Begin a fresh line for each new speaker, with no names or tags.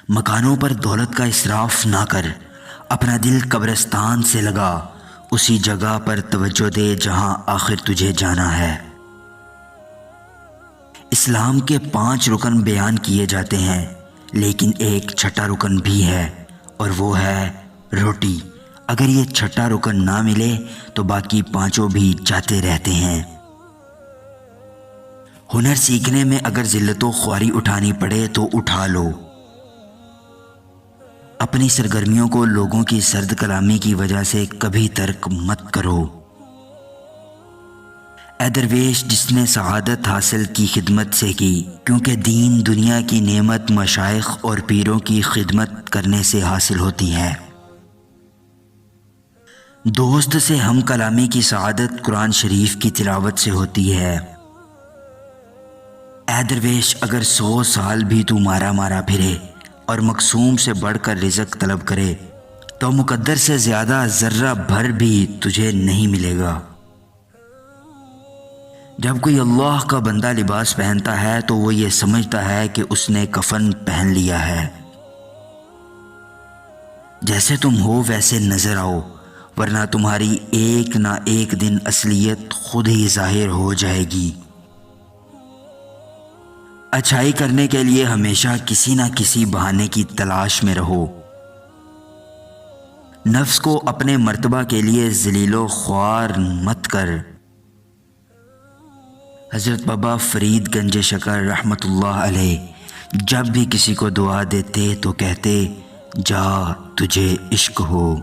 مکانوں پر دولت کا اسراف نہ کر، اپنا دل قبرستان سے لگا، اسی جگہ پر توجہ دے جہاں آخر تجھے جانا ہے۔ اسلام کے 5 رکن بیان کیے جاتے ہیں، لیکن ایک چھٹا رکن بھی ہے، اور وہ ہے روٹی۔ اگر یہ چھٹا رکن نہ ملے تو باقی 5 بھی جاتے رہتے ہیں۔ ہنر سیکھنے میں اگر ذلت و خواری اٹھانی پڑے تو اٹھا لو۔ اپنی سرگرمیوں کو لوگوں کی سرد کلامی کی وجہ سے کبھی ترک مت کرو۔ اے درویش، جس نے سعادت حاصل کی خدمت سے کی، کیونکہ دین دنیا کی نعمت مشائخ اور پیروں کی خدمت کرنے سے حاصل ہوتی ہے۔ دوست سے ہم کلامی کی سعادت قرآن شریف کی تلاوت سے ہوتی ہے۔ اے درویش، اگر 100 سال بھی تو مارا مارا پھرے اور مقسوم سے بڑھ کر رزق طلب کرے تو مقدر سے زیادہ ذرہ بھر بھی تجھے نہیں ملے گا۔ جب کوئی اللہ کا بندہ لباس پہنتا ہے تو وہ یہ سمجھتا ہے کہ اس نے کفن پہن لیا ہے۔ جیسے تم ہو ویسے نظر آؤ، ورنہ تمہاری ایک نہ ایک دن اصلیت خود ہی ظاہر ہو جائے گی۔ اچھائی کرنے کے لیے ہمیشہ کسی نہ کسی بہانے کی تلاش میں رہو۔ نفس کو اپنے مرتبہ کے لیے ذلیل و خوار مت کر۔ حضرت بابا فرید گنج شکر رحمۃ اللہ علیہ جب بھی کسی کو دعا دیتے تو کہتے، جا تجھے عشق ہو۔